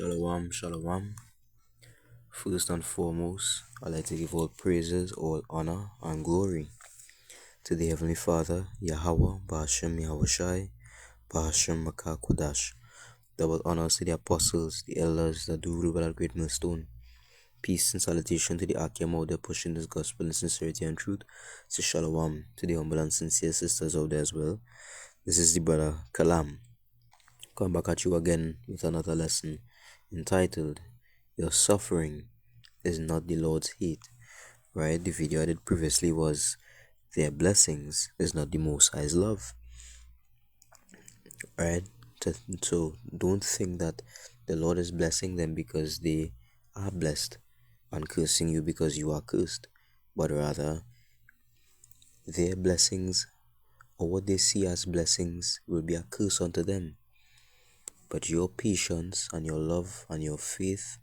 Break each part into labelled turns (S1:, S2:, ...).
S1: Shalom, shalom. First and foremost, I'd like to give all praises, all honor, and glory to the Heavenly Father, Yahweh, Bahashem Yahushai, Bahashem Makah Kodash. Double honors to the apostles, the elders that do rule by that great millstone. Peace and salutation to the Akim out there pushing this gospel in sincerity and truth. Say shalom to the humble and sincere sisters out there as well. This is the brother Kalam. Come back at you again with another lesson entitled Your Suffering is Not the Lord's Hate. Right? The video I did previously was Their Blessings is Not the Most High's Love. Right? So don't think that the Lord is blessing them because they are blessed and cursing you because you are cursed, but rather their blessings or what they see as blessings will be a curse unto them. But your patience and your love and your faith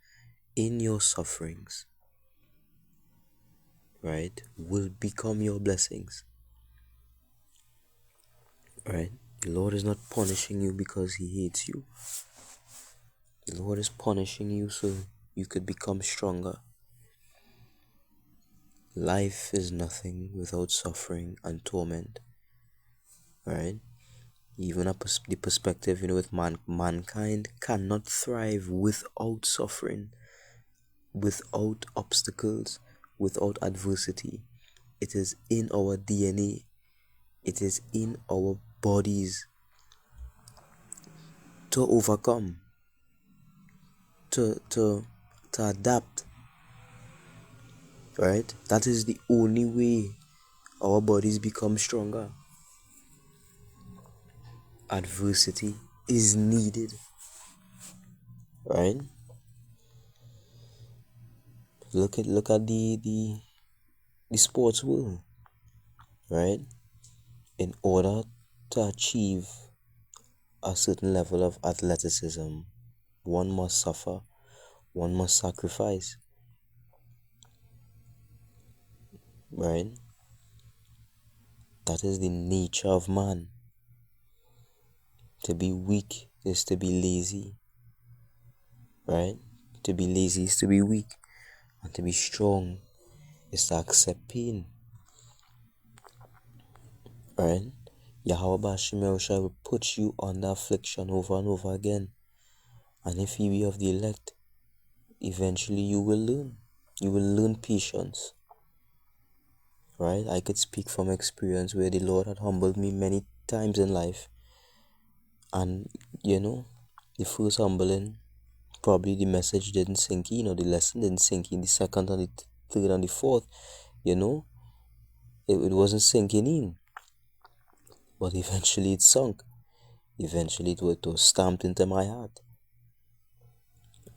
S1: in your sufferings, right, will become your blessings. Right? The Lord is not punishing you because He hates you. The Lord is punishing you so you could become stronger. Life is nothing without suffering and torment. Right? Even the perspective, with mankind cannot thrive without suffering, without obstacles, without adversity. It is in our DNA. It is in our bodies to overcome, to adapt. Right? That is the only way our bodies become stronger. Adversity is needed. Right? Look at the sports world. Right? In order to achieve a certain level of athleticism, one must suffer, one must sacrifice. Right? That is the nature of man. To be weak is to be lazy. Right? To be lazy is to be weak. And to be strong is to accept pain. Right? Yahweh Bashim Yahushua will put you under affliction over and over again. And if you be of the elect, eventually you will learn. You will learn patience. Right? I could speak from experience where the Lord had humbled me many times in life. And, the first humbling, probably the message didn't sink in, or the lesson didn't sink in. The second and the third and the fourth, it wasn't sinking in. But eventually it sunk. Eventually it was stamped into my heart.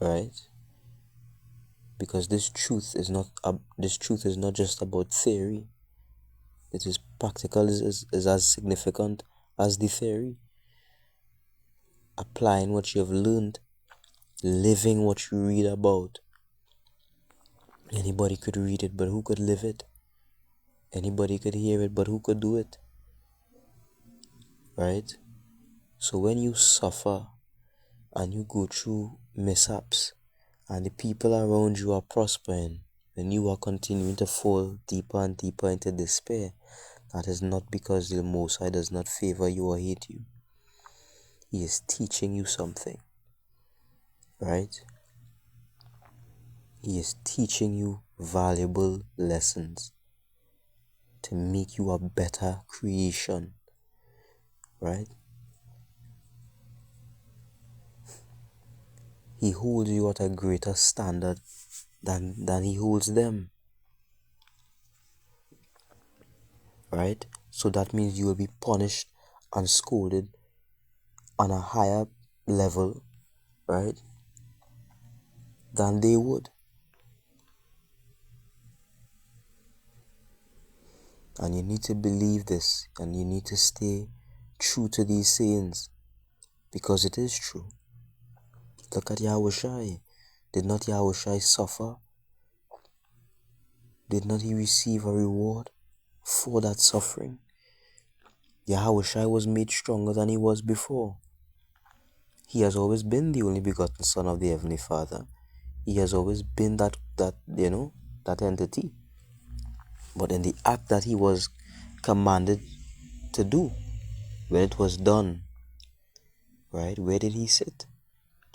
S1: Right? Because this truth is not just about theory. It is practical, is as significant as the theory. Applying what you have learned, living what you read about. Anybody could read it, but who could live it? Anybody could hear it, but who could do it? Right? So when you suffer and you go through mishaps and the people around you are prospering and you are continuing to fall deeper and deeper into despair, that is not because the Most High does not favor you or hate you. He is teaching you something. Right? He is teaching you valuable lessons to make you a better creation. Right? He holds you at a greater standard than he holds them. Right? So that means you will be punished and scolded on a higher level, right, than they would. And you need to believe this, and you need to stay true to these sayings, because it is true. Look at Yahushai. Did not Yahushai suffer? Did not he receive a reward for that suffering? Yahushai was made stronger than he was before. He has always been the only begotten Son of the Heavenly Father. He has always been that entity. But in the act that he was commanded to do, when it was done, right, where did he sit?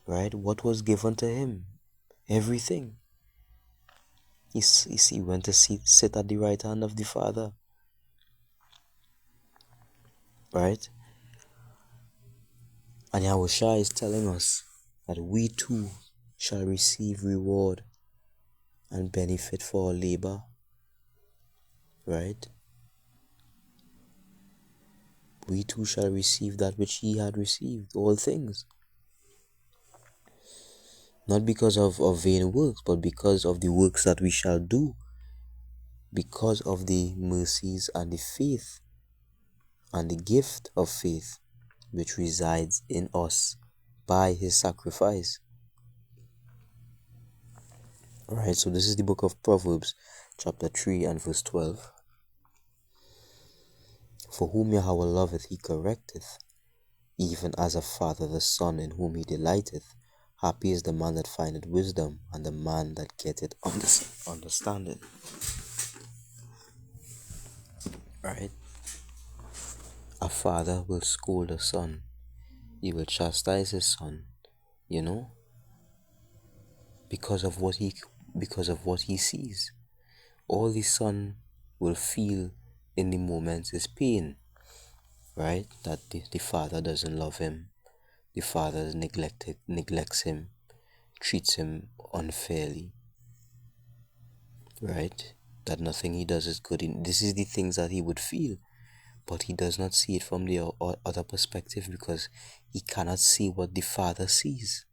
S1: Right? What was given to him? Everything. He went to sit at the right hand of the Father. Right? And Yahushua is telling us that we too shall receive reward and benefit for our labor. Right? We too shall receive that which he had received, all things. Not because of vain works, but because of the works that we shall do, because of the mercies and the faith and the gift of faith which resides in us by his sacrifice. Alright, so this is the book of Proverbs, chapter 3 and verse 12. For whom Yahweh loveth he correcteth, even as a father the son in whom he delighteth. Happy is the man that findeth wisdom, and the man that getteth understanding. Right? A father will scold a son. He will chastise his son, because of what he sees. All the son will feel in the moment is pain, right? That the father doesn't love him, the father neglects him, treats him unfairly, right? That nothing he does is good. This is the things that he would feel, but he does not see it from the other perspective because he cannot see what the father sees,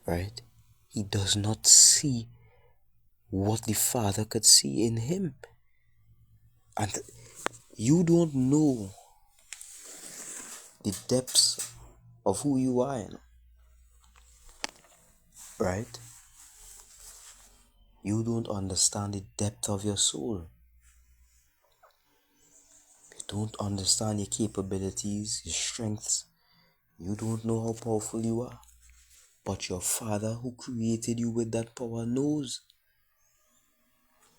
S1: right? He does not see what the father could see in him. And you don't know the depths of who you are, right? You don't understand the depth of your soul. You don't understand your capabilities, your strengths. You don't know how powerful you are. But your Father who created you with that power knows.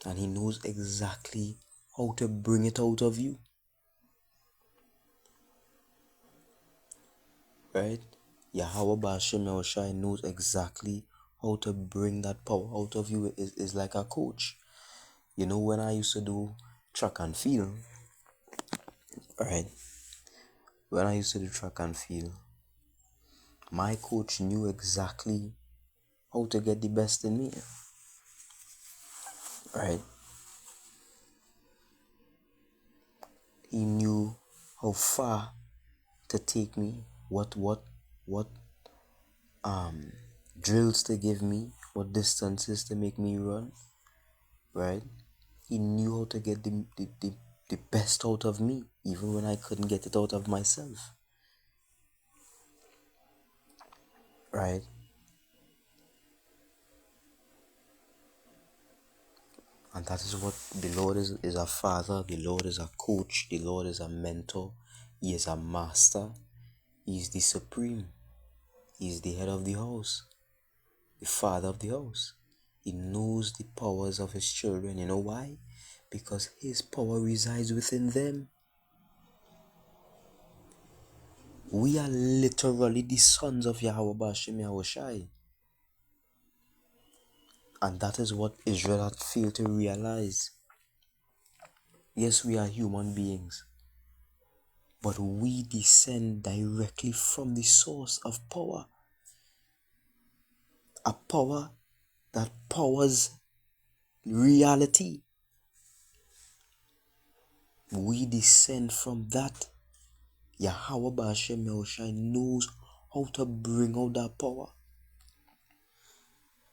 S1: And he knows exactly how to bring it out of you. Right? Yahweh Ba'ashem Yahushai knows exactly how to bring that power out of you. Is like a coach. When I used to do track and field, right? When I used to do track and field, my coach knew exactly how to get the best in me, right? He knew how far to take me, what drills to give me, what distances to make me run, right? He knew how to get the best out of me, even when I couldn't get it out of myself, right? And that is what the Lord is a father, the Lord is a coach, the Lord is a mentor, he is a master, he is the supreme, he is the head of the house, the father of the house. He knows the powers of his children. You know why? Because his power resides within them. We are literally the sons of Yahweh Ba'ashem Yahushai. And that is what Israel had failed to realize. Yes, we are human beings, but we descend directly from the source of power. A power that powers reality. We descend from that. Yahweh Ba'ashem Yahushai knows how to bring out that power.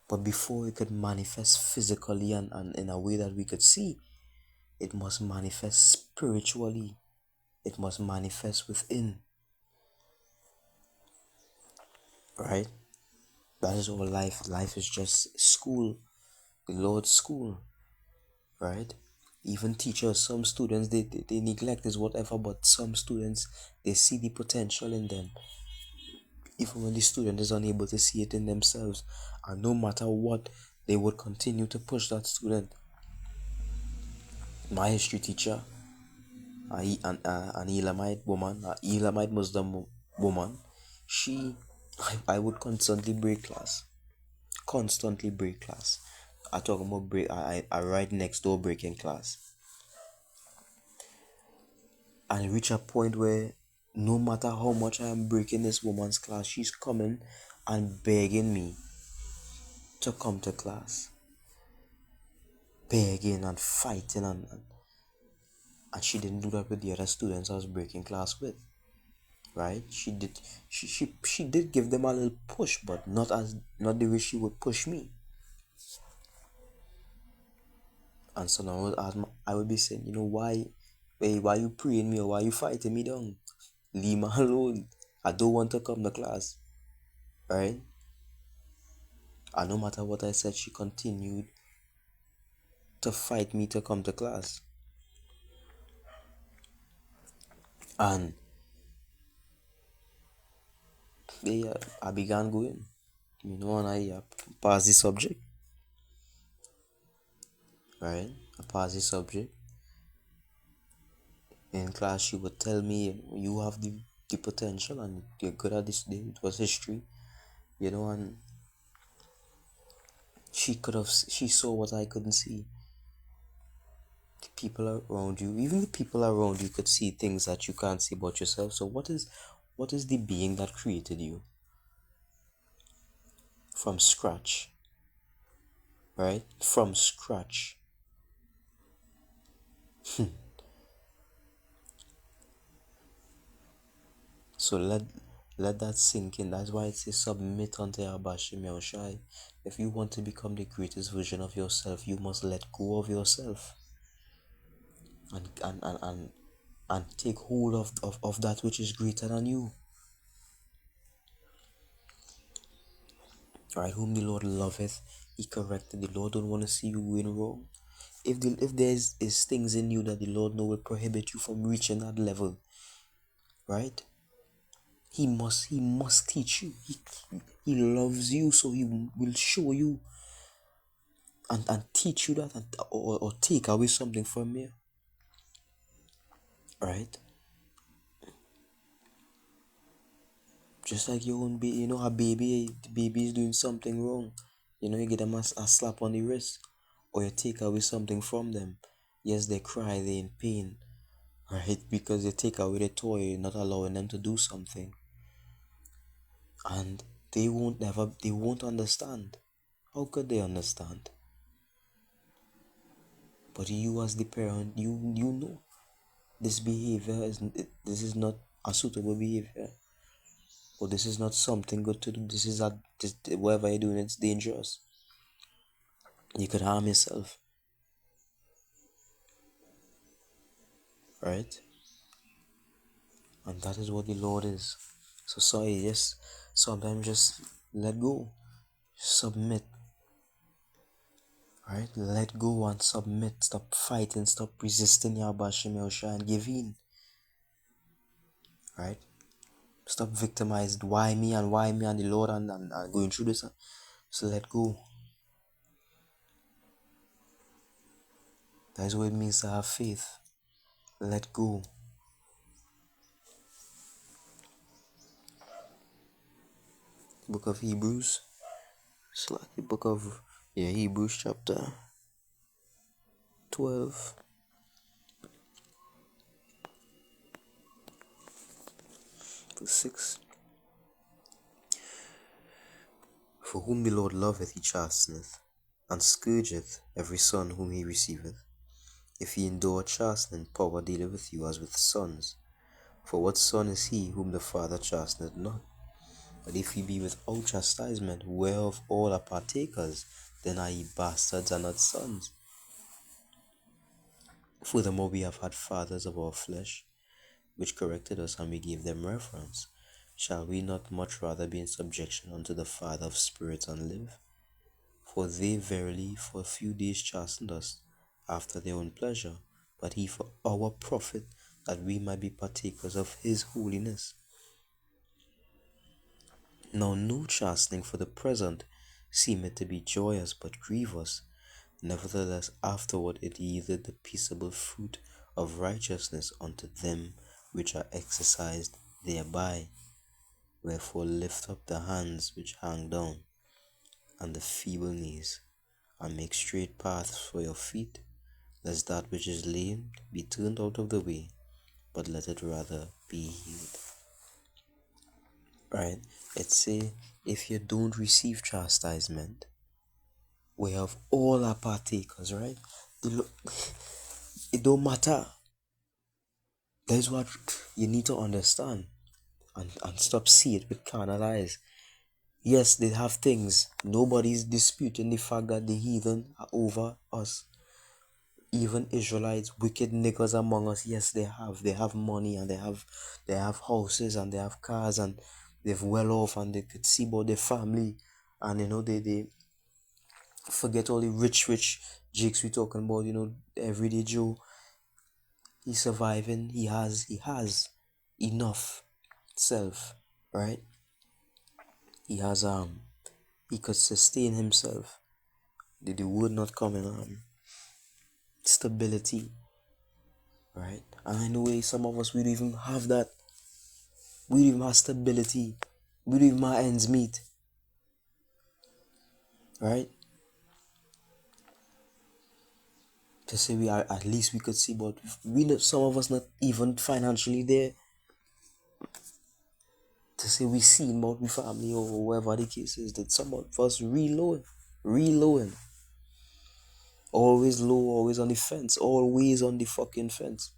S1: But before it could manifest physically and in a way that we could see, it must manifest spiritually. It must manifest within. Right? That is all life. Life is just school. The Lord's school. Right? Even teachers, some students they neglect is whatever, but some students they see the potential in them, even when the student is unable to see it in themselves. And no matter what, they would continue to push that student. My history teacher, an Elamite woman, an Elamite Muslim woman, she, I would constantly break class. Constantly break class. I talk about break, I right next door breaking class. And reach a point where no matter how much I am breaking this woman's class, she's coming and begging me to come to class. Begging and fighting, and she didn't do that with the other students I was breaking class with. Right? She did give them a little push, but not the way she would push me. And so now I would be saying, why you praying me, or why you fighting me down? Leave me alone. I don't want to come to class. Right? And no matter what I said, she continued to fight me to come to class. And yeah, I began going. And I passed the subject. Right? I passed the subject. In class, she would tell me, you have the potential and you're good at this. It was history, and she saw what I couldn't see. The people around you, even the people around you, could see things that you can't see about yourself. So what is the being that created you from scratch? Right? From scratch. So let that sink in. That's why it says submit unto Abashim Yahushai. If you want to become the greatest version of yourself, you must let go of yourself and take hold of that which is greater than you. Right? Whom the Lord loveth, he corrected. The Lord don't want to see you going wrong. If there's things in you that the Lord know will prohibit you from reaching that level, right? He must teach you. He loves you, so he will show you and teach you that, or take away something from you. Right? Just like your own baby, a baby, the baby is doing something wrong. You get them a slap on the wrist, or you take away something from them. Yes, they cry, they're in pain, right? Because you take away the toy, not allowing them to do something. And they won't understand. How could they understand? But you as the parent, you know this behavior this is not a suitable behavior, or this is not something good to do. Whatever you're doing, it's dangerous. You could harm yourself, right? And that is what the Lord is. So sorry, just sometimes just let go, submit, right? Let go and submit. Stop fighting, stop resisting Yahbashim Yahushua and give in, right? Stop victimized. Why me and the Lord and going through this. So let go. That is what it means to have faith. Let go. Book of Hebrews. It's like the book of Hebrews chapter 12. Verse 6. For whom the Lord loveth, he chasteneth, and scourgeth every son whom he receiveth. If ye endure chastening, power dealeth with you as with sons. For what son is he whom the Father chasteneth not? But if ye be without chastisement, whereof all are partakers, then are ye bastards and not sons. Furthermore, we have had fathers of our flesh, which corrected us, and we gave them reverence. Shall we not much rather be in subjection unto the Father of spirits and live? For they verily for a few days chastened us, after their own pleasure, but he for our profit, that we might be partakers of his holiness. Now no chastening for the present seemeth to be joyous but grievous, nevertheless afterward it yieldeth the peaceable fruit of righteousness unto them which are exercised thereby. Wherefore lift up the hands which hang down, and the feeble knees, and make straight paths for your feet, lest that which is lame be turned out of the way, but let it rather be healed. Right? It say, if you don't receive chastisement, we have all our partakers, right? It don't matter. That's what you need to understand, and stop see it with carnal eyes. Yes, they have things. Nobody's disputing the fact that the heathen are over us. Even Israelites, wicked niggas among us, yes, they have money, and they have houses, and they have cars, and they've well off, and they could see about their family, and they forget all the rich jigs we talking about. Everyday Joe, he's surviving. He has enough self, right? He could sustain himself. The word not coming stability, right? And I know some of us, we don't even have that. We don't even have stability. We don't even have ends meet, right? To say we are, at least we could see, but we know some of us not even financially there. To say we see about we family or whatever the case is, that some of us reloading, always low, always on the fence, always on the fucking fence.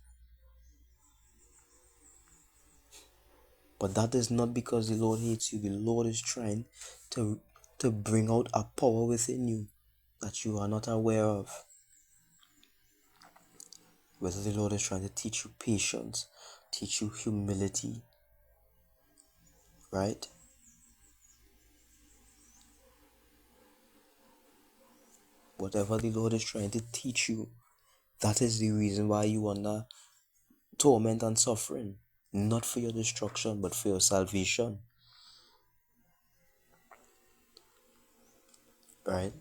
S1: But that is not because the Lord hates you. The Lord is trying to bring out a power within you that you are not aware of. Whether the Lord is trying to teach you patience, teach you humility, right? Whatever the Lord is trying to teach you, that is the reason why you are under torment and suffering. Not for your destruction, but for your salvation. Right?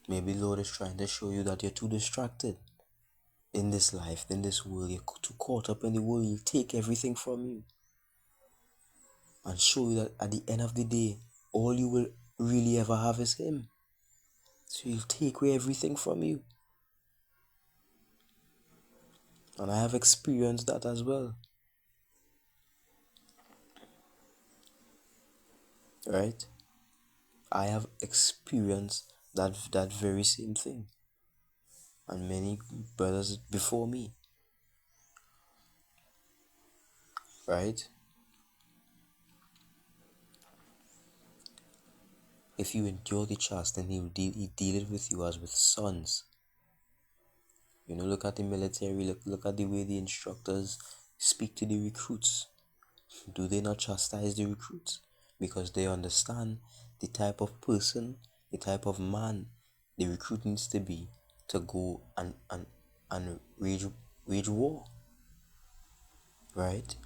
S1: Maybe the Lord is trying to show you that you're too distracted in this life, in this world. You're too caught up in the world. He'll take everything from you and show you that at the end of the day, all you will really ever have is him. So he'll take away everything from you. And I have experienced that as well. Right? I have experienced that very same thing. And many brothers before me. Right? If you endure the chastening, he deal it with you as with sons. Look at the military, look at the way the instructors speak to the recruits. Do they not chastise the recruits? Because they understand the type of person, the type of man the recruit needs to be to go and wage war. Right?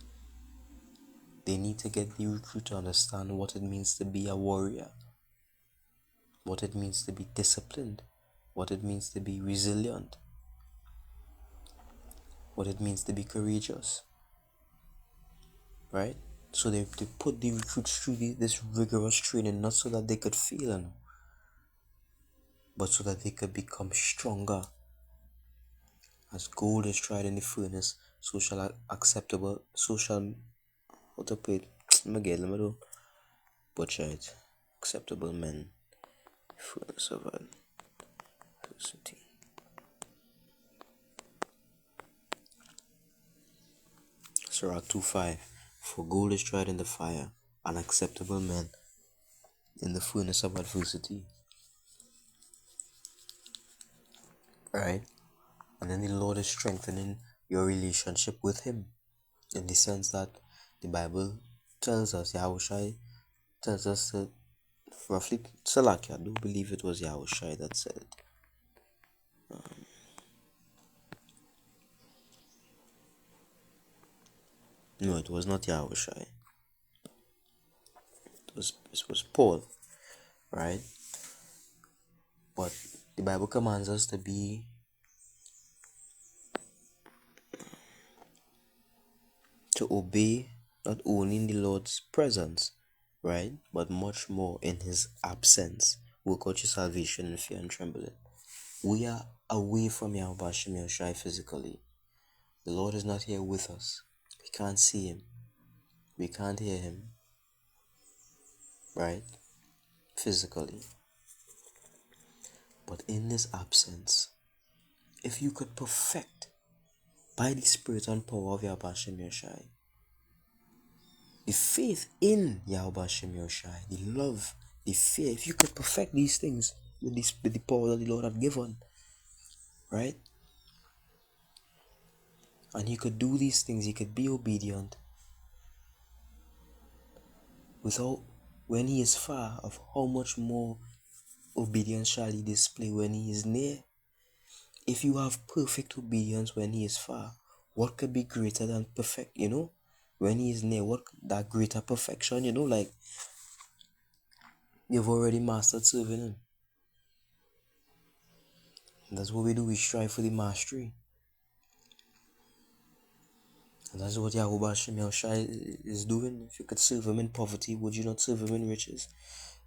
S1: They need to get the recruit to understand what it means to be a warrior, what it means to be disciplined, what it means to be resilient, what it means to be courageous. Right? So they put the recruits through this rigorous training, not so that they could fail, but so that they could become stronger. As gold is tried in the furnace, how to put it? Let me do. Butcher it. Acceptable men, furnace of adversity. Sirach 2:5. For gold is tried in the fire, and acceptable men in the furnace of adversity. Right? And then the Lord is strengthening your relationship with him, in the sense that the Bible tells us, Yahushua tells us that roughly, Salakia, I do believe it was Yahushua that said it. No, it was not Yahushai. It was Paul, right? But the Bible commands us to obey not only in the Lord's presence, right? But much more in his absence. Work out your salvation in fear and trembling. We are away from Yahweh Hashem Yahushai physically. The Lord is not here with us. We can't see him. We can't hear him, right? Physically. But in this absence, if you could perfect by the Spirit and power of Yahweh Hashem Yahushai, the faith in Yahweh Hashem Yahushai, the love, the fear, if you could perfect these things with the power that the Lord had given, right? And he could do these things, he could be obedient without, when he is far, of how much more obedience shall he display when he is near? If you have perfect obedience when he is far, what could be greater than perfect, when he is near? What that greater perfection, like you've already mastered serving him. And that's what we do. We strive for the mastery. And that's what Yahweh Hashem Yahushai is doing. If you could serve him in poverty, would you not serve him in riches?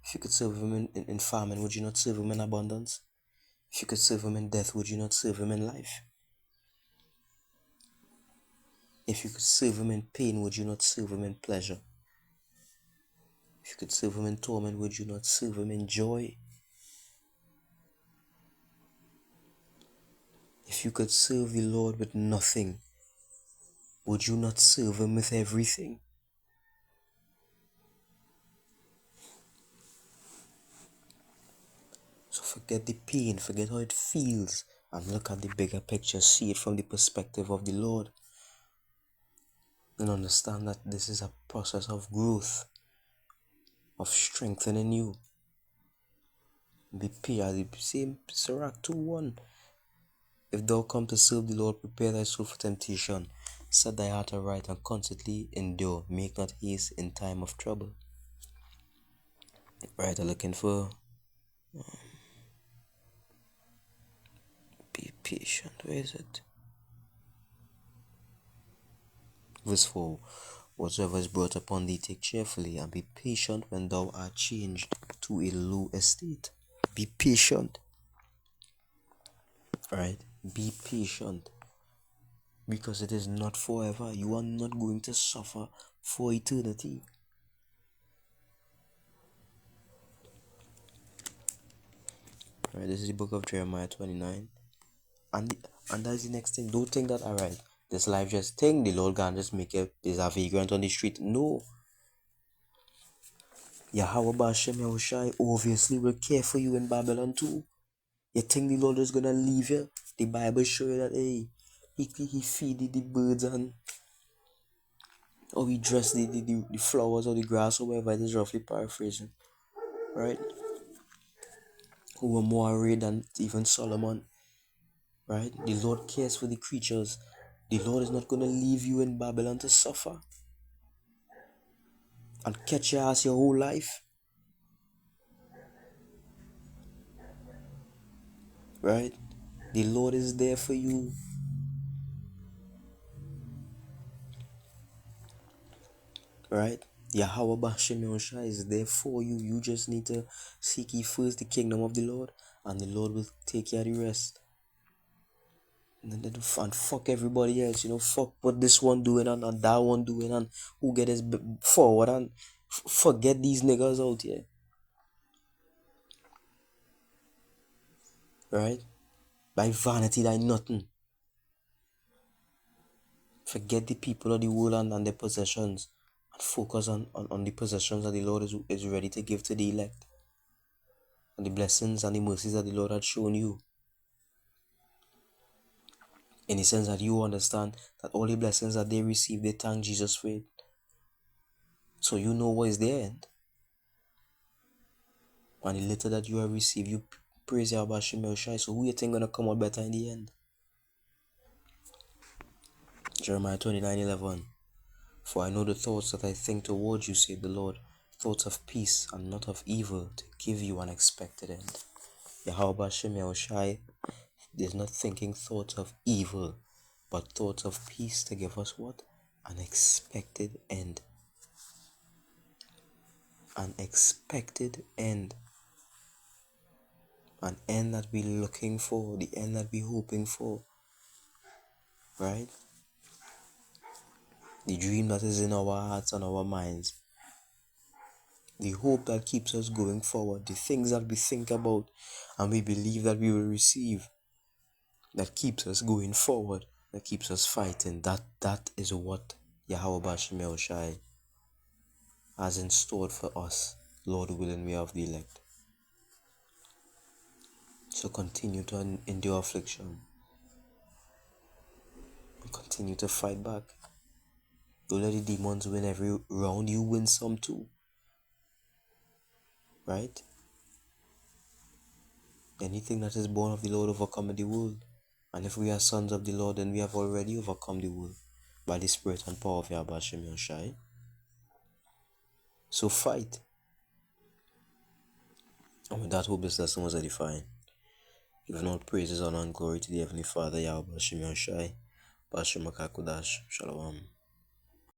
S1: If you could serve him in famine, would you not serve him in abundance? If you could serve him in death, would you not serve him in life? If you could serve him in pain, would you not serve him in pleasure? If you could serve him in torment, would you not serve him in joy? If you could serve the Lord with nothing, would you not serve him with everything? So forget the pain, forget how it feels, and look at the bigger picture. See it from the perspective of the Lord. And understand that this is a process of growth, of strengthening you. Be as the same Sirach 2:1. If thou come to serve the Lord, prepare thyself for temptation. Set thy heart aright and constantly endure. Make not haste in time of trouble. Right, I'm looking for be patient. Where is it? Verse 4. Whatsoever is brought upon thee, take cheerfully, and be patient when thou art changed to a low estate. Be patient. Right? Be patient. Because it is not forever. You are not going to suffer for eternity. Right? This is the book of Jeremiah 29. And that's the next thing. Don't think that, alright, this life just thing, the Lord can just make it, there's a vagrant on the street. No. Yahweh Hashem Yahushai obviously will care for you in Babylon too. You think the Lord is gonna leave you? The Bible show you that, hey, he feed the birds and or he dress the flowers or the grass or whatever. It is roughly paraphrasing, right? Who were more arrayed than even Solomon, right? The Lord cares for the creatures. The Lord is not gonna leave you in Babylon to suffer and catch your ass your whole life, right? The Lord is there for you. Right? Yahweh Hashem Yahushua is there for you. You just need to seek ye first the kingdom of the Lord, and the Lord will take care of the rest. And fuck everybody else, fuck what this one doing and that one doing and who get his forward, and forget these niggas out here. Right? By vanity, thy nothing. Forget the people of the world and their possessions, and focus on the possessions that the Lord is ready to give to the elect, and the blessings and the mercies that the Lord had shown you. In the sense that you understand that all the blessings that they receive, they thank Jesus for it. So you know what is their end. And the little that you have received, you praise Yahweh Hashem Yahushai. So who you think gonna come out better in the end? Jeremiah 29:11. For I know the thoughts that I think towards you, said the Lord, thoughts of peace and not of evil, to give you an expected end. Yahweh Hashem Yahushai is not thinking thoughts of evil, but thoughts of peace to give us what? An expected end. An expected end. An end that we're looking for, the end that we're hoping for. Right? The dream that is in our hearts and our minds. The hope that keeps us going forward. The things that we think about and we believe that we will receive. That keeps us going forward. That keeps us fighting. That is what Yahweh Hashem Yahushai has in store for us. Lord willing, we have the elect. So continue to endure affliction. Continue to fight back. Don't let the demons win every round. You win some too. Right? Anything that is born of the Lord overcometh the world. And if we are sons of the Lord, then we have already overcome the world by the Spirit and power of Yahweh Hashem Yahushai. So fight. And with that, hope this lesson was edifying. Giving all praises, honor, and glory to the Heavenly Father, Yahweh Hashem Yahushai. Bashem Makakudash. Shalom.